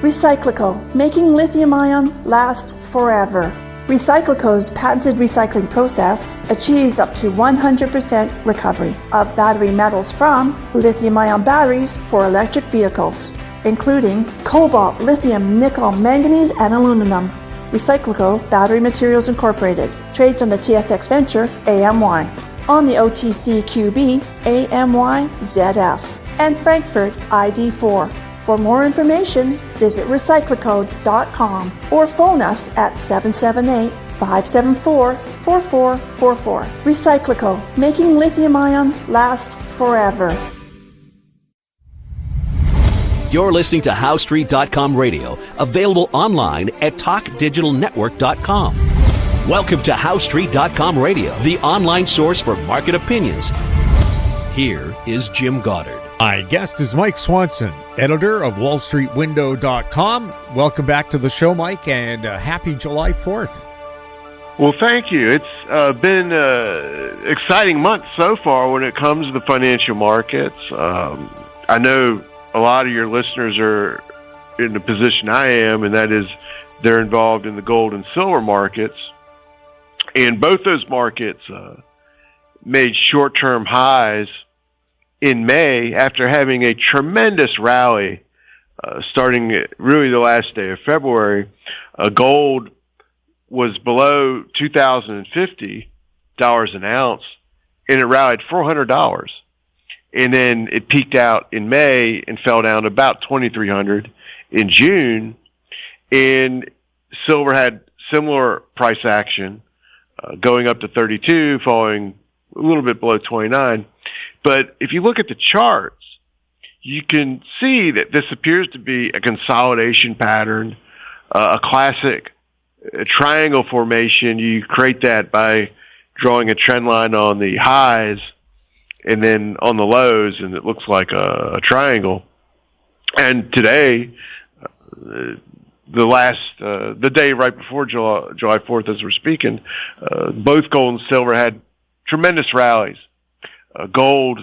Recyclico, making lithium-ion last forever. Recyclico's patented recycling process achieves up to 100% recovery of battery metals from lithium-ion batteries for electric vehicles, including cobalt, lithium, nickel, manganese, and aluminum. Recyclico Battery Materials Incorporated trades on the TSX Venture AMY, on the OTCQB AMYZF, and Frankfurt ID4. For more information, visit recyclicode.com or phone us at 778-574-4444. Recyclico, making lithium-ion last forever. You're listening to HowStreet.com radio, available online at TalkDigitalNetwork.com. Welcome to HowStreet.com radio, the online source for market opinions. Here is Jim Goddard. My guest is Mike Swanson, editor of WallStreetWindow.com. Welcome back to the show, Mike, and happy July 4th. Well, thank you. It's been an exciting month so far when it comes to the financial markets. I know a lot of your listeners are in the position I am, and that is they're involved in the gold and silver markets. And both those markets made short-term highs in May after having a tremendous rally starting really the last day of February. Gold was below $2,050 an ounce, and it rallied $400. And then it peaked out in May and fell down to about $2,300 in June. And silver had similar price action, going up to 32, falling a little bit below 29. But if you look at the charts, you can see that this appears to be a consolidation pattern, a classic triangle formation. You create that by drawing a trend line on the highs and then on the lows, and it looks like a triangle. And today, the day right before July 4th, as we're speaking, both gold and silver had tremendous rallies. Gold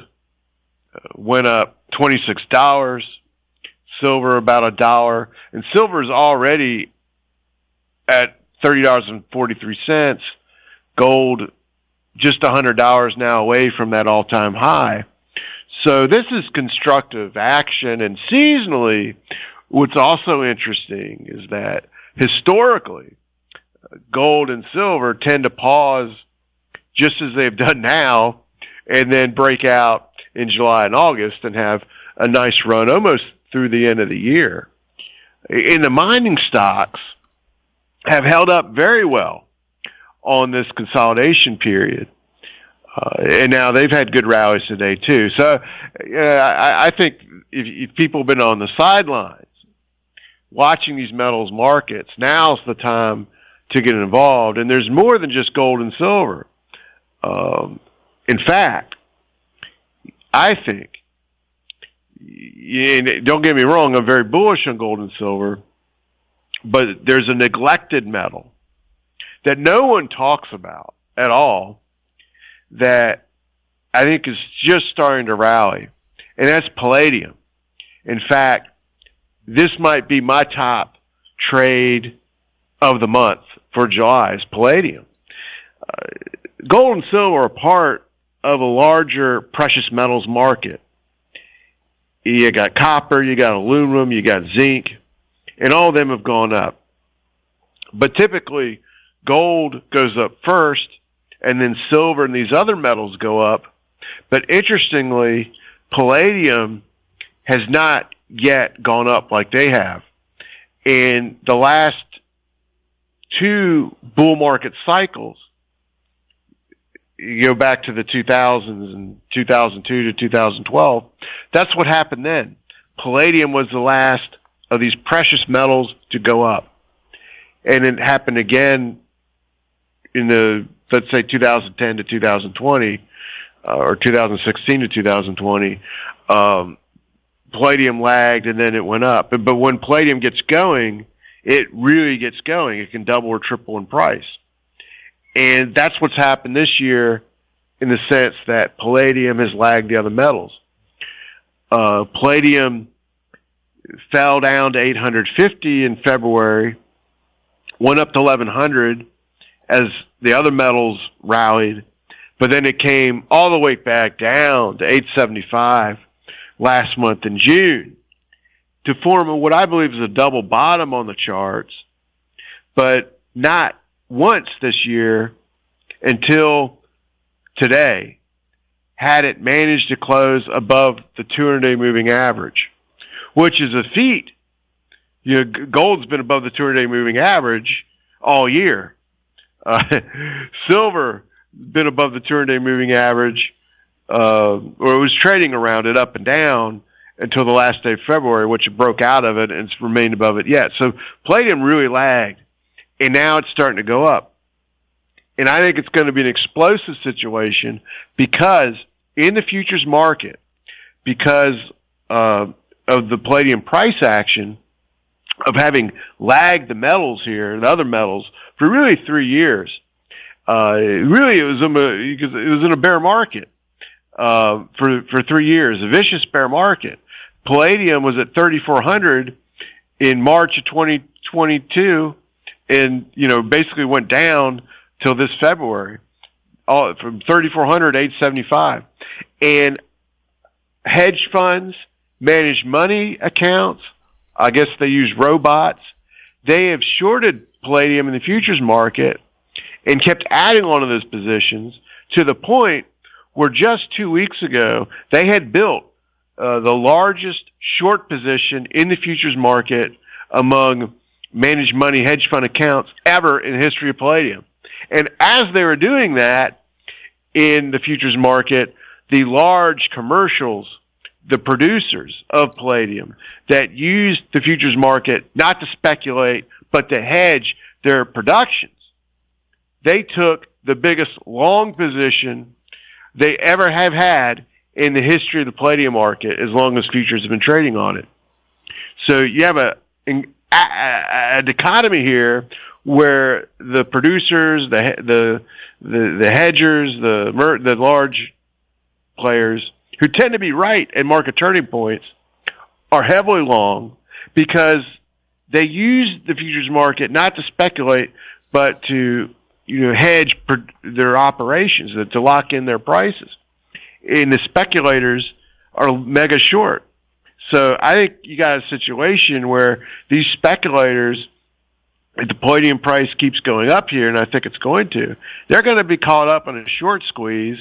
went up $26, silver about $1, and silver is already at $30.43. Gold just $100 now away from that all-time high. So this is constructive action, and seasonally, what's also interesting is that historically, gold and silver tend to pause just as they've done now, and then break out in July and August and have a nice run almost through the end of the year. And the mining stocks have held up very well on this consolidation period. And now they've had good rallies today too. So I think if people have been on the sidelines watching these metals markets, now's the time to get involved. And there's more than just gold and silver. In fact, I think, and don't get me wrong, I'm very bullish on gold and silver, but there's a neglected metal that no one talks about at all that I think is just starting to rally, and that's palladium. In fact, this might be my top trade of the month for July is palladium. Gold and silver are part of a larger precious metals market. You got copper, you got aluminum, you got zinc, and all of them have gone up. But typically, gold goes up first, and then silver and these other metals go up. But interestingly, palladium has not yet gone up like they have. In the last two bull market cycles, you go back to the 2000s and 2002 to 2012, that's what happened then. Palladium was the last of these precious metals to go up. And it happened again in the, let's say, 2010 to 2020, or 2016 to 2020. Palladium lagged and then it went up. But when palladium gets going, it really gets going. It can double or triple in price. And that's what's happened this year in the sense that palladium has lagged the other metals. Palladium fell down to 850 in February, went up to 1100 as the other metals rallied, but then it came all the way back down to 875 last month in June to form what I believe is a double bottom on the charts, but not once this year until today had it managed to close above the 200-day moving average, which is a feat. You know, gold's been above the 200-day moving average all year. Silver been above the 200-day moving average, or it was trading around it up and down until the last day of February, which it broke out of it and it's remained above it yet. So palladium really lagged, and now it's starting to go up. And I think it's going to be an explosive situation because in the futures market, because of the palladium price action, of having lagged the metals here, the other metals, for really 3 years. It was in a bear market for 3 years, a vicious bear market. Palladium was at 3,400 in March of 2022, and basically went down till this February, from 3,400 to 875. And hedge funds, managed money accounts, I guess they use robots, they have shorted palladium in the futures market and kept adding on to those positions to the point where just 2 weeks ago they had built the largest short position in the futures market among managed money hedge fund accounts ever in the history of palladium. And as they were doing that in the futures market, the large commercials, the producers of palladium that used the futures market not to speculate but to hedge their productions, they took the biggest long position they ever have had in the history of the palladium market as long as futures have been trading on it. So you have a dichotomy here where the producers, the hedgers, the large players who tend to be right at market turning points are heavily long because they use the futures market not to speculate but to hedge their operations, to lock in their prices. And the speculators are mega short. So I think you got a situation where these speculators, if the palladium price keeps going up here, and I think it's going to, they're going to be caught up in a short squeeze,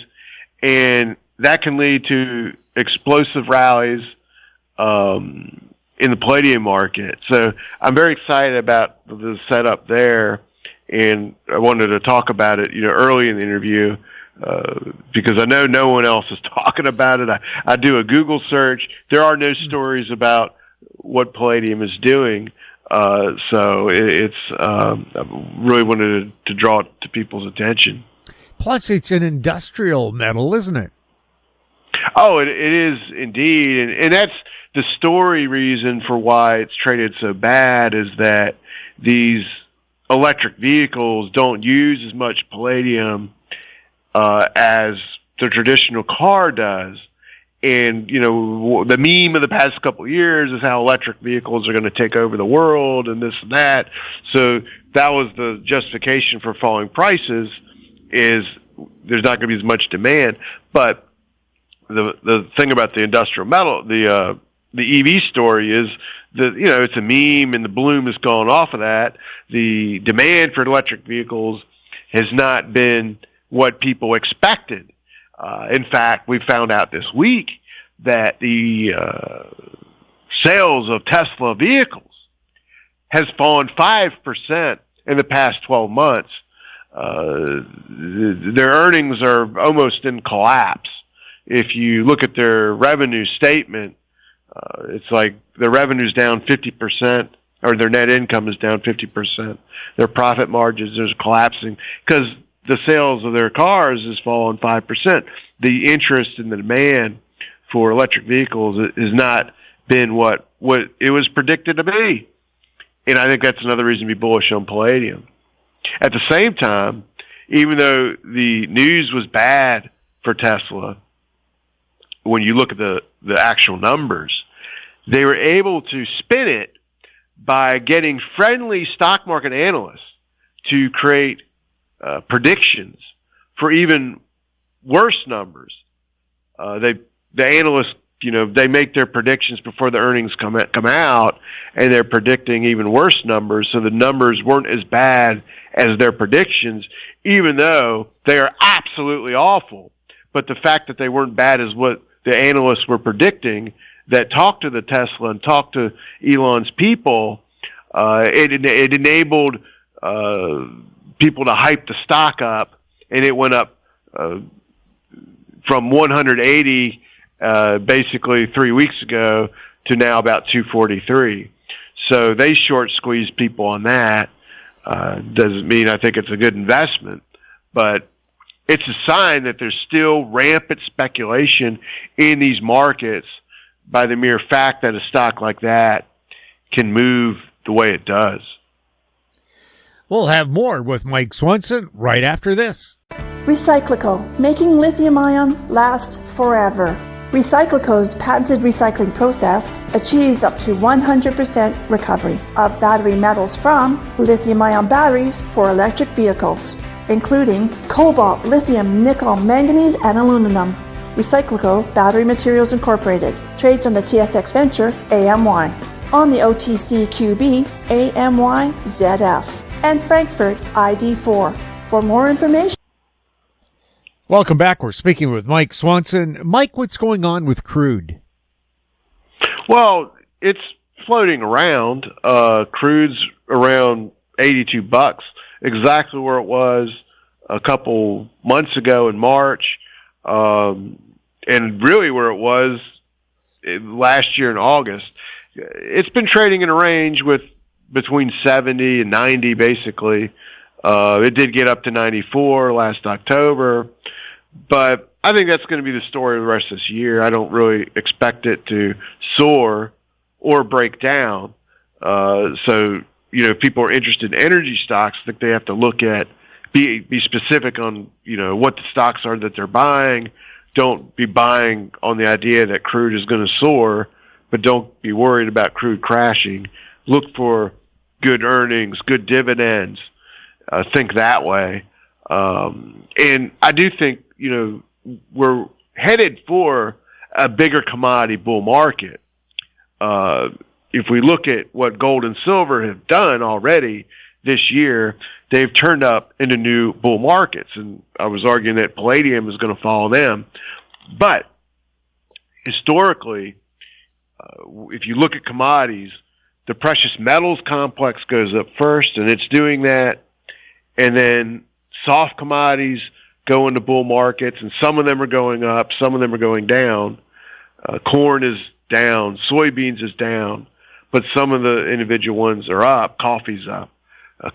and that can lead to explosive rallies in the palladium market. So I'm very excited about the setup there, and I wanted to talk about it, early in the interview because I know no one else is talking about it. I do a Google search. There are no stories about what palladium is doing. So I really wanted to draw it to people's attention. Plus, it's an industrial metal, isn't it? Oh, it is indeed. And that's the story reason for why it's traded so bad, is that these electric vehicles don't use as much palladium as the traditional car does. And, the meme of the past couple of years is how electric vehicles are going to take over the world and this and that. So that was the justification for falling prices, is there's not going to be as much demand. But the thing about the industrial metal, the EV story is that, it's a meme and the bloom has gone off of that. The demand for electric vehicles has not been what people expected. In fact, we found out this week that the sales of Tesla vehicles has fallen 5% in the past 12 months. Their earnings are almost in collapse. If you look at their revenue statement, it's like their revenue's down 50%, or their net income is down 50%. Their profit margins are collapsing because the sales of their cars has fallen 5%. The interest and the demand for electric vehicles has not been what it was predicted to be. And I think that's another reason to be bullish on palladium. At the same time, even though the news was bad for Tesla, when you look at the actual numbers, they were able to spin it by getting friendly stock market analysts to create predictions for even worse numbers. The analysts, they make their predictions before the earnings come out, and they're predicting even worse numbers. So the numbers weren't as bad as their predictions, even though they are absolutely awful. But the fact that they weren't bad as what the analysts were predicting, that talked to the Tesla and talked to Elon's people, it enabled people to hype the stock up, and it went up from 180 basically 3 weeks ago to now about 243. So they short squeezed people on that. Doesn't mean I think it's a good investment, but it's a sign that there's still rampant speculation in these markets by the mere fact that a stock like that can move the way it does. We'll have more with Mike Swanson right after this. Recyclico, making lithium-ion last forever. Recyclico's patented recycling process achieves up to 100% recovery of battery metals from lithium-ion batteries for electric vehicles, including cobalt, lithium, nickel, manganese, and aluminum. Recyclico Battery Materials Incorporated trades on the TSX Venture AMY, on the OTCQB AMYZF, and Frankfurt ID4. For more information, welcome back. We're speaking with Mike Swanson. Mike, what's going on with crude? Well, it's floating around. Crude's around $82, exactly where it was a couple months ago in March, and really where it was last year in August. It's been trading in a range with between 70 and 90, basically. It did get up to 94 last October. But I think that's going to be the story of the rest of this year. I don't really expect it to soar or break down. So, if people are interested in energy stocks, I think they have to look at, be specific on, what the stocks are that they're buying. Don't be buying on the idea that crude is going to soar, but don't be worried about crude crashing. Look for good earnings, good dividends. Think that way. And I do think, we're headed for a bigger commodity bull market. If we look at what gold and silver have done already this year, they've turned up into new bull markets. And I was arguing that Palladium is going to follow them. But historically, if you look at commodities, the precious metals complex goes up first, and it's doing that. And then soft commodities go into bull markets, and some of them are going up, some of them are going down. Corn is down, soybeans is down, but some of the individual ones are up. Coffee's up.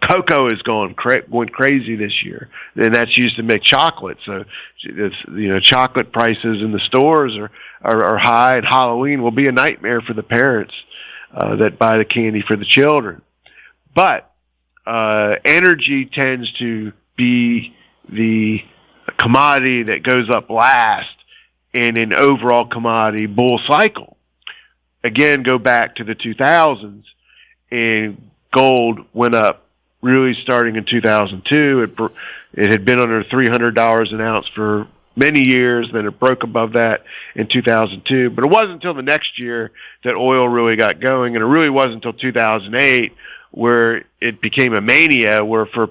Cocoa is going crazy this year, and that's used to make chocolate. So, chocolate prices in the stores are high, and Halloween will be a nightmare for the parents that buy the candy for the children. But energy tends to be the commodity that goes up last in an overall commodity bull cycle. Again, go back to the 2000s, and gold went up really starting in 2002. It had been under $300 an ounce for many years. Then it broke above that in 2002. But it wasn't until the next year that oil really got going, and it really wasn't until 2008 where it became a mania, where for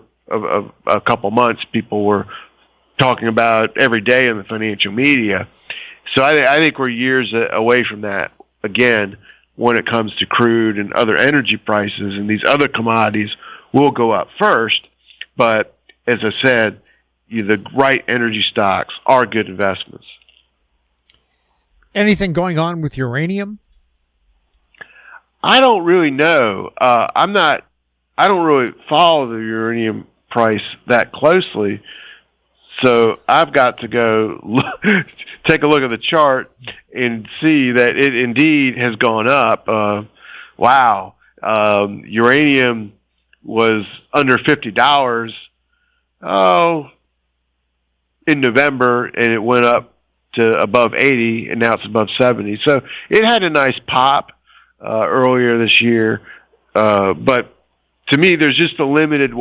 a couple months people were talking about every day in the financial media. So I think we're years away from that again when it comes to crude and other energy prices, and these other commodities will go up first. But as I said, the right energy stocks are good investments. Anything going on with uranium? I don't really know. I don't really follow the uranium price that closely. So I've got to go take a look at the chart and see that it indeed has gone up. Wow. Uranium was under $50 in November, and it went up to above 80, and now it's above 70. So it had a nice pop. earlier this year. But to me, there's just a limited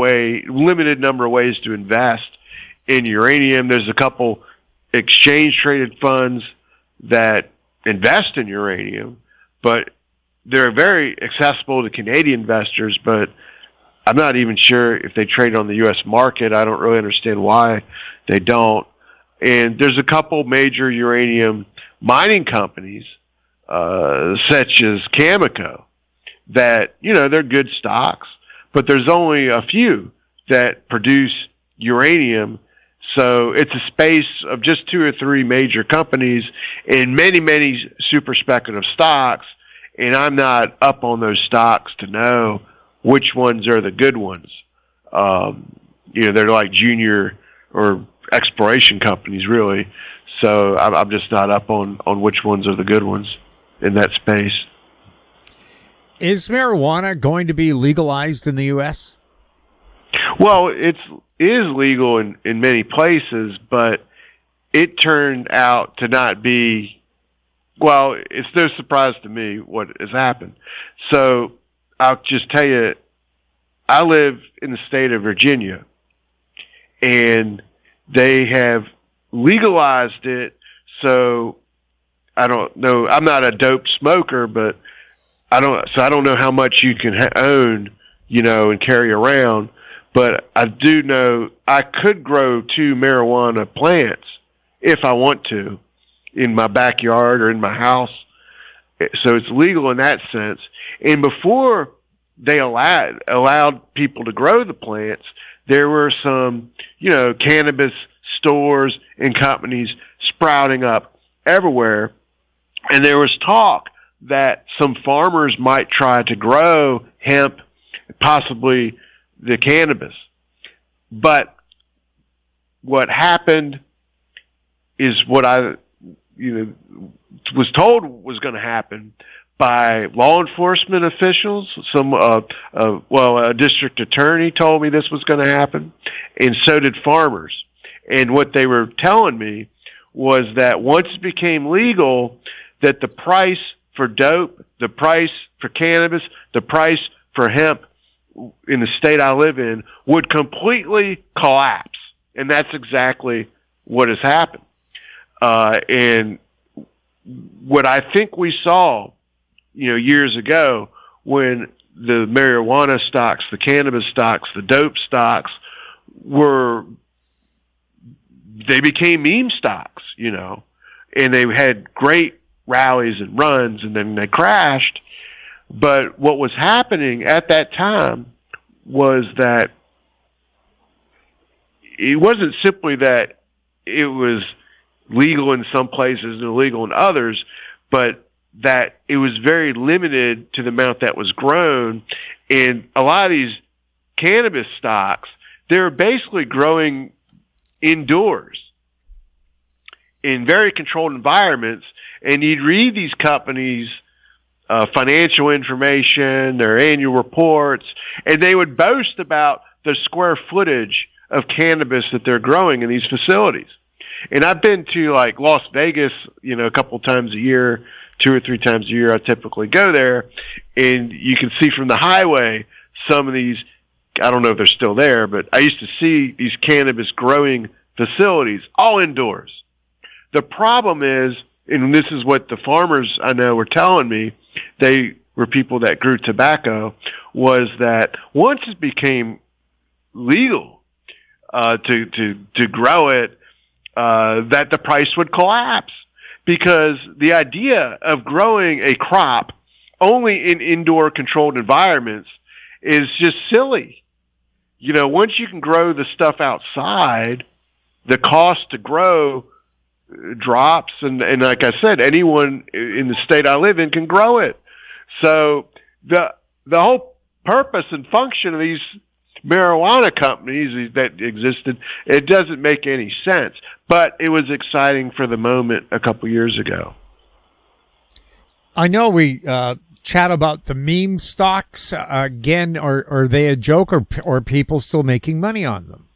number of ways to invest in uranium. There's a couple exchange-traded funds that invest in uranium, but they're very accessible to Canadian investors, but I'm not even sure if they trade on the U.S. market. I don't really understand why they don't. And there's a couple major uranium mining companies, such as Cameco, that, they're good stocks, but there's only a few that produce uranium. So it's a space of just 2 or 3 major companies and many, many super speculative stocks. And I'm not up on those stocks to know which ones are the good ones. They're like junior or exploration companies, really. So I'm just not up on which ones are the good ones in that space. Is marijuana going to be legalized in the U.S.? Well, it is legal in many places, but it turned out to not be. Well, it's no surprise to me what has happened. So I'll just tell you, I live in the state of Virginia, and they have legalized it. So I don't know. I'm not a dope smoker, but I don't know how much you can own, and carry around. But I do know I could grow 2 marijuana plants if I want to in my backyard or in my house. So it's legal in that sense. And before they allowed people to grow the plants, there were some, cannabis stores and companies sprouting up everywhere. And there was talk that some farmers might try to grow hemp, possibly the cannabis. But what happened is what I was told was going to happen by law enforcement officials. A district attorney told me this was going to happen, and so did farmers. And what they were telling me was that once it became legal, that the price for dope, the price for cannabis, the price for hemp in the state I live in would completely collapse. And that's exactly what has happened. And what I think we saw, years ago when the marijuana stocks, the cannabis stocks, the dope stocks they became meme stocks, and they had great rallies and runs, and then they crashed. But what was happening at that time was that it wasn't simply that it was legal in some places and illegal in others, but that it was very limited to the amount that was grown. And a lot of these cannabis stocks, they're basically growing indoors in very controlled environments. And you'd read these companies' financial information, their annual reports, and they would boast about the square footage of cannabis that they're growing in these facilities. And I've been to like Las Vegas, a couple times a year, 2 or 3 times a year. I typically go there, and you can see from the highway some of these. I don't know if they're still there, but I used to see these cannabis growing facilities all indoors. The problem is, and this is what the farmers I know were telling me, they were people that grew tobacco, was that once it became legal to grow it, that the price would collapse, because the idea of growing a crop only in indoor controlled environments is just silly. Once you can grow the stuff outside, the cost to grow drops, and like I said, anyone in the state I live in can grow it. So the whole purpose and function of these marijuana companies that existed, it doesn't make any sense. But it was exciting for the moment a couple years ago. I know we chat about the meme stocks again. Are they a joke, or are people still making money on them?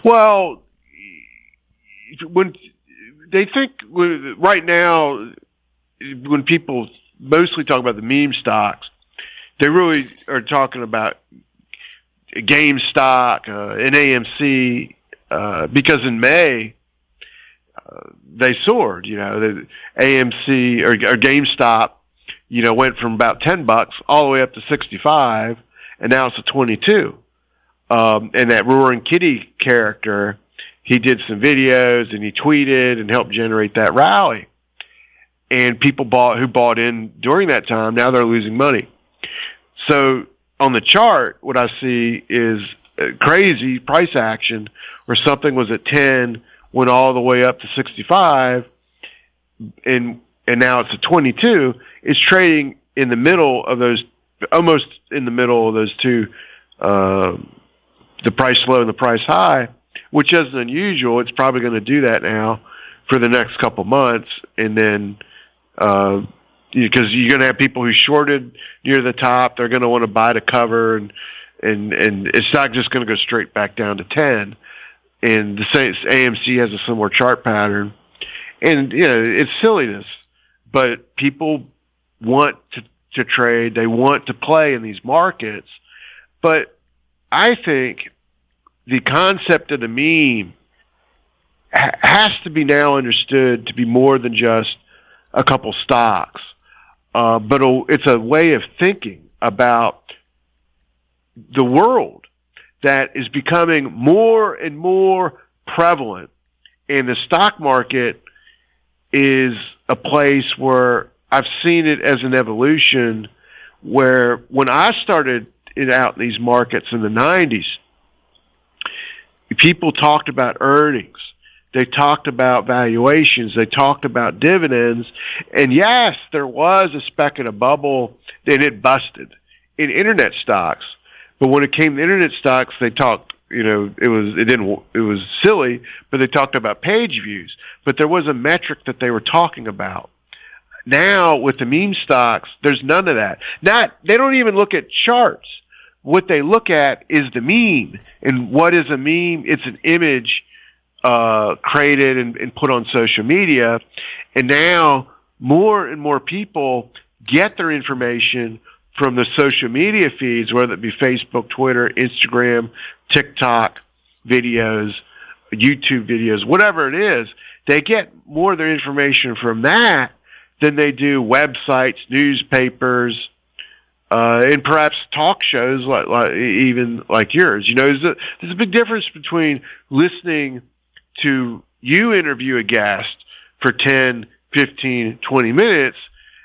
Well, when they think right now, when people mostly talk about the meme stocks. They really are talking about GameStop and AMC because in May they soared. The AMC or GameStop, went from about $10 all the way up to 65, and now it's at 22. And that Roaring Kitty character, he did some videos and he tweeted and helped generate that rally. And people who bought in during that time, now they're losing money. So on the chart, what I see is crazy price action where something was at 10, went all the way up to 65, and now it's at 22. It's trading in the middle of those, almost in the middle of those two, the price low and the price high, which isn't unusual. It's probably going to do that now for the next couple months, and then because you're going to have people who shorted near the top, they're going to want to buy to cover, and it's not just going to go straight back down to 10. And the same AMC has a similar chart pattern, and it's silliness, but people want to trade, they want to play in these markets, but I think the concept of the meme has to be now understood to be more than just a couple stocks. But it's a way of thinking about the world that is becoming more and more prevalent. And the stock market is a place where I've seen it as an evolution, where when I started out in these markets in the 90s, people talked about earnings. They talked about valuations. They talked about dividends. And yes, there was a speck in a bubble, and it busted in internet stocks. But when it came to internet stocks, they talked, it was silly, but they talked about page views. But there was a metric that they were talking about. Now, with the meme stocks, there's none of that. They don't even look at charts. What they look at is the meme. And what is a meme? It's an image created and put on social media. And now more and more people get their information from the social media feeds, whether it be Facebook, Twitter, Instagram, TikTok videos, YouTube videos, whatever it is. They get more of their information from that than they do websites, newspapers, and perhaps talk shows like yours. There's a big difference between listening to you interview a guest for 10, 15, 20 minutes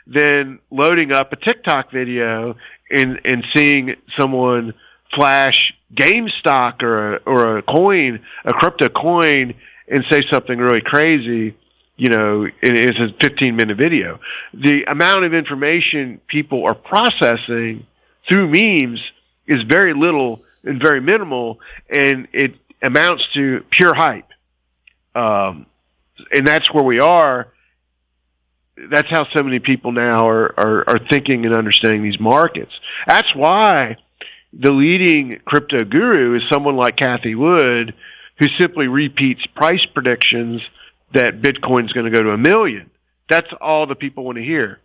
than loading up a TikTok video and seeing someone flash GameStop or a coin, a crypto coin, and say something really crazy. It's a 15-minute video. The amount of information people are processing through memes is very little and very minimal, and it amounts to pure hype. And that's where we are. That's how so many people now are thinking and understanding these markets. That's why the leading crypto guru is someone like Cathie Wood, who simply repeats price predictions that Bitcoin's going to go to 1 million. That's all the people want to hear.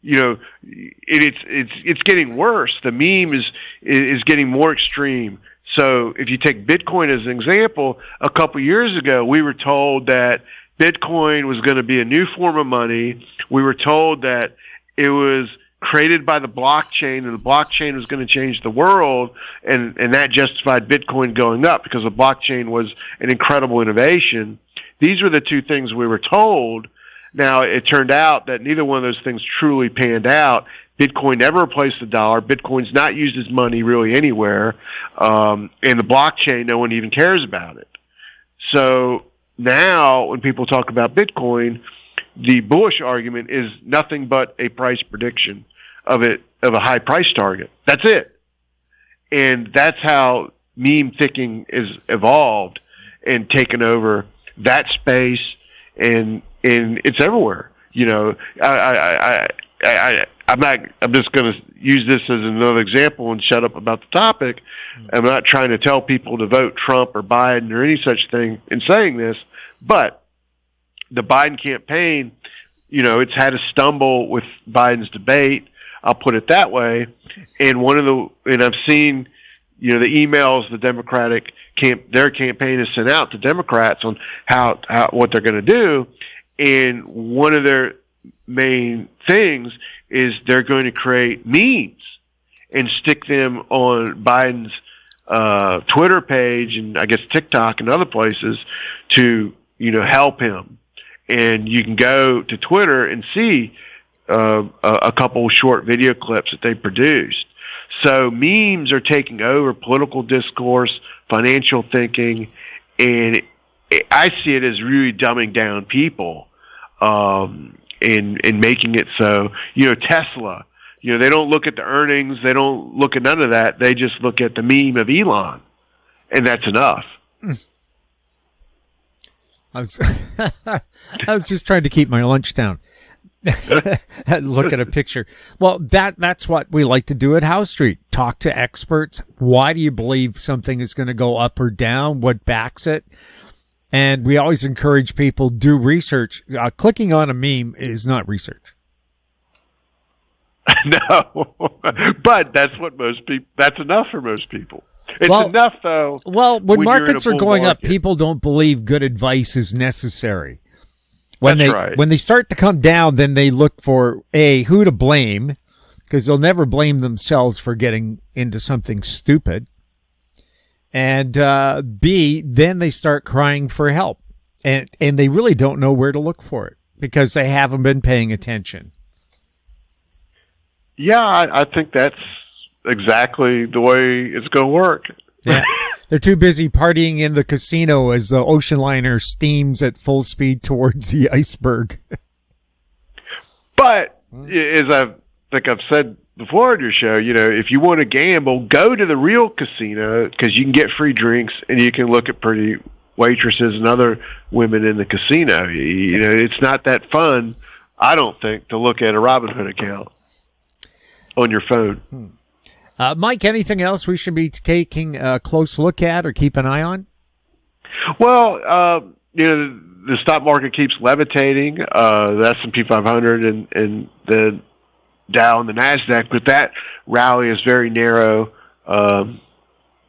It's getting worse. The meme is getting more extreme. So if you take Bitcoin as an example, a couple years ago, we were told that Bitcoin was going to be a new form of money. We were told that it was created by the blockchain, and the blockchain was going to change the world, and that justified Bitcoin going up because the blockchain was an incredible innovation. These were the two things we were told. Now, it turned out that neither one of those things truly panned out. Bitcoin never replaced the dollar. Bitcoin's not used as money really anywhere. And the blockchain, no one even cares about it. So now when people talk about Bitcoin, the bullish argument is nothing but a price prediction of a high price target. That's it. And that's how meme thinking is evolved and taken over that space, and it's everywhere. I'm just going to use this as another example and shut up about the topic. I'm not trying to tell people to vote Trump or Biden or any such thing in saying this, but the Biden campaign, it's had a stumble with Biden's debate. I'll put it that way. And I've seen, the emails the Democratic their campaign has sent out to Democrats on how what they're going to do. And one of their main things is they're going to create memes and stick them on Biden's Twitter page and I guess TikTok and other places to, help him. And you can go to Twitter and see a couple short video clips that they produced. So memes are taking over political discourse, financial thinking, and I see it as really dumbing down people and making it so, Tesla, they don't look at the earnings, they don't look at none of that, they just look at the meme of Elon, and that's enough. I was just trying to keep my lunch down. Look at a picture. Well, that's what we like to do at House Street. Talk to experts. Why do you believe something is going to go up or down? What backs it? And we always encourage people do research. Clicking on a meme is not research. No, but that's enough for most people. It's enough though. Well, when markets are going up, people don't believe good advice is necessary. When they start to come down, then they look for who to blame, because they'll never blame themselves for getting into something stupid. And B, then they start crying for help, and they really don't know where to look for it because they haven't been paying attention. Yeah, I think that's exactly the way it's going to work. Yeah. They're too busy partying in the casino as the ocean liner steams at full speed towards the iceberg. But as I think I've said before on your show, if you want to gamble, go to the real casino because you can get free drinks and you can look at pretty waitresses and other women in the casino. It's not that fun, I don't think, to look at a Robinhood account on your phone. Mike, anything else we should be taking a close look at or keep an eye on? Well, the stock market keeps levitating. The S&P 500 and the Dow and the NASDAQ, but that rally is very narrow.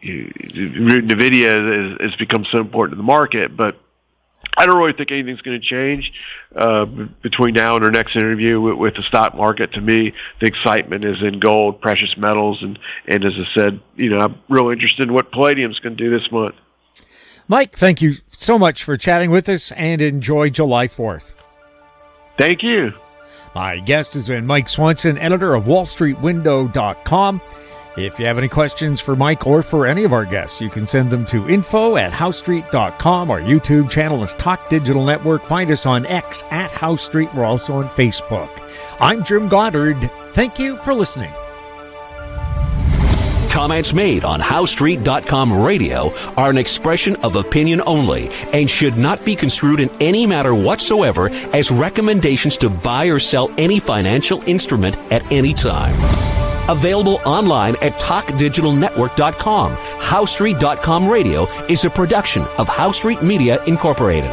NVIDIA has become so important to the market, but I don't really think anything's going to change between now and our next interview with the stock market. To me, the excitement is in gold, precious metals, and as I said, I'm really interested in what Palladium's going to do this month. Mike, thank you so much for chatting with us, and enjoy July 4th. Thank you. My guest has been Mike Swanson, editor of WallStreetWindow.com. If you have any questions for Mike or for any of our guests, you can send them to info@HouseStreet.com. Our YouTube channel is Talk Digital Network. Find us on X @HouseStreet. We're also on Facebook. I'm Jim Goddard. Thank you for listening. Comments made on HouseStreet.com radio are an expression of opinion only and should not be construed in any matter whatsoever as recommendations to buy or sell any financial instrument at any time. Available online at TalkDigitalNetwork.com. HouseStreet.com radio is a production of House Street Media Incorporated.